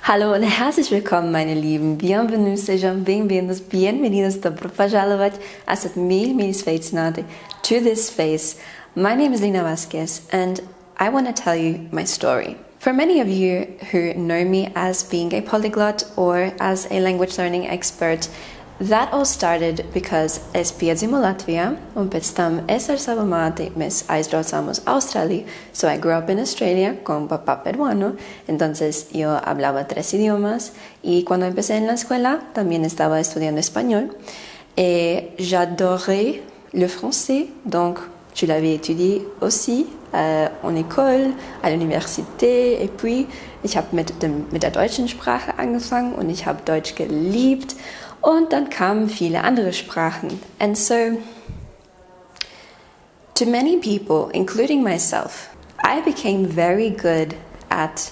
Hallo und herzlich willkommen, meine Lieben. Bienvenue, sejam bem-vindos, bienvenidos, dobro пожаловать, esat mil sveicināti to this space. My name is Lina Vasquez, and I want to tell you my story. For many of you who know me as being a polyglot or as a language learning expert, that all started because es piedzimu Latvijā, un pēc tam es ar savu māti mēs aizbraucām uz Austrāliju. So I grew up in Australia con papá peruano, entonces yo hablaba 3 idiomas y cuando empecé en la escuela también estaba estudiando español. Et j'adorais le français, donc je l'avais étudié aussi en école, à l'université, et puis ich habe mit der deutschen Sprache angefangen und ich habe Deutsch geliebt. Und dann kamen viele andere Sprachen. And so, to many people, including myself, I became very good at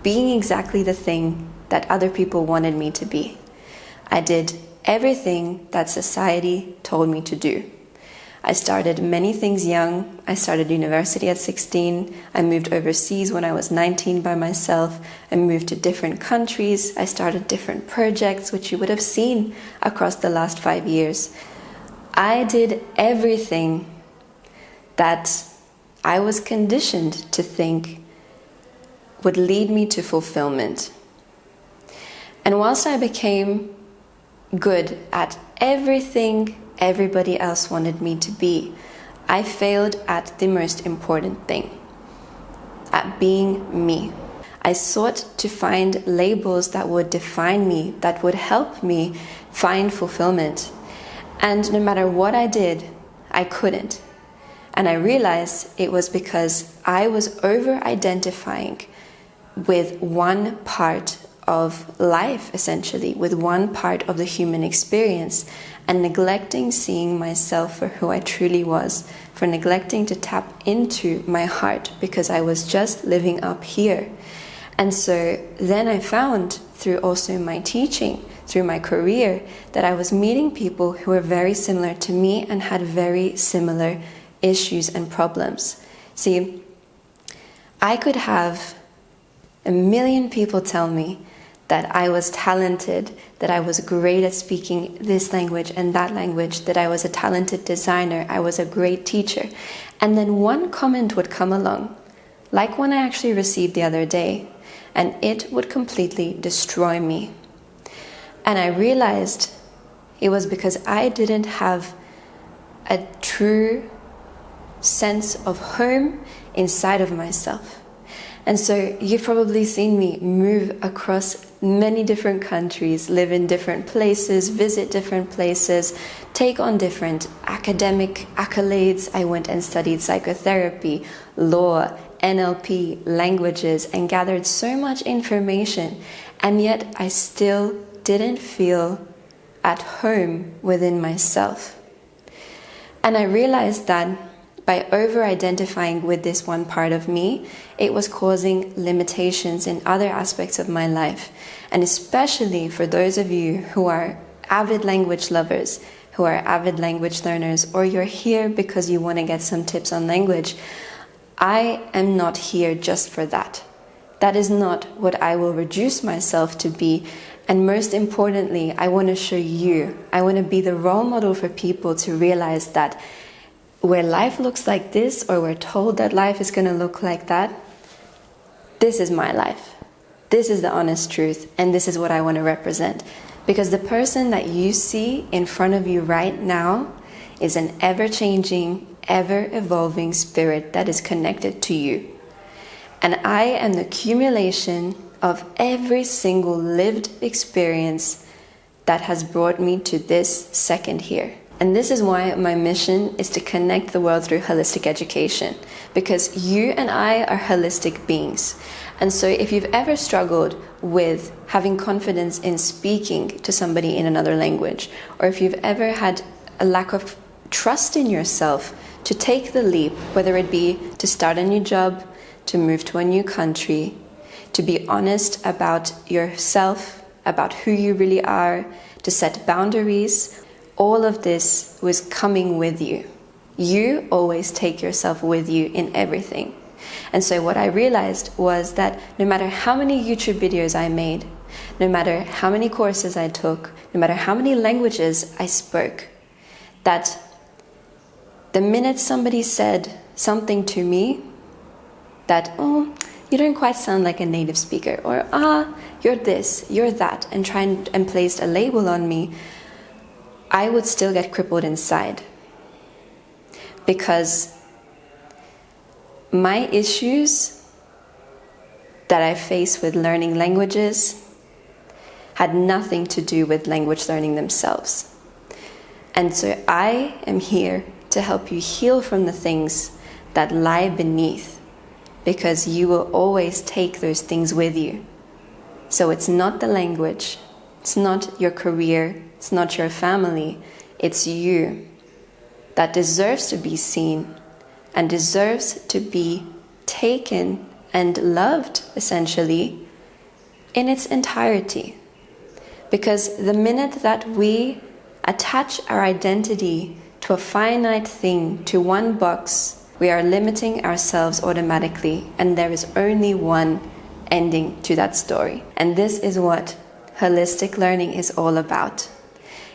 being exactly the thing that other people wanted me to be. I did everything that society told me to do. I started many things young. I started university at 16. I moved overseas when I was 19 by myself. I moved to different countries. I started different projects, which you would have seen across the last 5 years. I did everything that I was conditioned to think would lead me to fulfillment. And whilst I became good at everything everybody else wanted me to be, I failed at the most important thing, at being me. I sought to find labels that would define me, that would help me find fulfillment. And no matter what I did, I couldn't. And I realized it was because I was over-identifying with one part of life, essentially, with one part of the human experience, and neglecting seeing myself for who I truly was, for neglecting to tap into my heart because I was just living up here. And so then I found, through also my teaching, through my career, that I was meeting people who were very similar to me and had very similar issues and problems. See, I could have a million people tell me that I was talented, that I was great at speaking this language and that language, that I was a talented designer, I was a great teacher. And then one comment would come along, like one I actually received the other day, and it would completely destroy me. And I realized it was because I didn't have a true sense of home inside of myself. And so you've probably seen me move across many different countries, live in different places, visit different places, take on different academic accolades. I went and studied psychotherapy, law, NLP, languages, and gathered so much information. And yet I still didn't feel at home within myself. And I realized that by over-identifying with this one part of me, it was causing limitations in other aspects of my life. And especially for those of you who are avid language lovers, who are avid language learners, or you're here because you want to get some tips on language, I am not here just for that. That is not what I will reduce myself to be. And most importantly, I want to show you, I want to be the role model for people to realize that where life looks like this, or we're told that life is going to look like that, this is my life. This is the honest truth, and this is what I want to represent. Because the person that you see in front of you right now is an ever-changing, ever-evolving spirit that is connected to you. And I am the accumulation of every single lived experience that has brought me to this second here. And this is why my mission is to connect the world through holistic education, because you and I are holistic beings. And so if you've ever struggled with having confidence in speaking to somebody in another language, or if you've ever had a lack of trust in yourself to take the leap, whether it be to start a new job, to move to a new country, to be honest about yourself, about who you really are, to set boundaries, all of this was coming with you. You always take yourself with you in everything. And so what I realized was that no matter how many YouTube videos I made, no matter how many courses I took, no matter how many languages I spoke, that the minute somebody said something to me that, oh, you don't quite sound like a native speaker, or you're this, you're that, and placed a label on me, I would still get crippled inside. Because my issues that I face with learning languages had nothing to do with language learning themselves. And so I am here to help you heal from the things that lie beneath, because you will always take those things with you. So it's not the language, it's not your career, it's not your family, it's you that deserves to be seen and deserves to be taken and loved, essentially, in its entirety. Because the minute that we attach our identity to a finite thing, to one box, we are limiting ourselves automatically, and there is only one ending to that story. And this is what holistic learning is all about.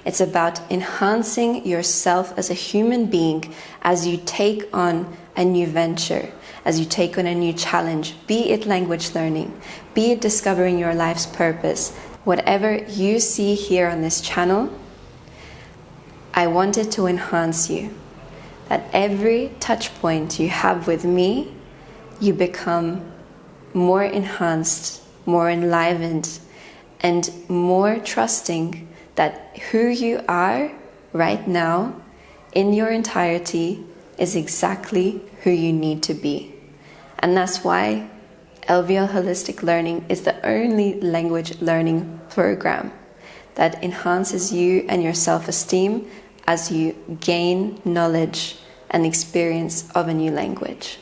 It's about enhancing yourself as a human being as you take on a new venture, as you take on a new challenge, be it language learning, be it discovering your life's purpose. Whatever you see here on this channel, I wanted to enhance you. That every touch point you have with me, you become more enhanced, more enlivened, and more trusting that who you are right now in your entirety is exactly who you need to be. And that's why LVL Holistic Learning is the only language learning program that enhances you and your self-esteem as you gain knowledge and experience of a new language.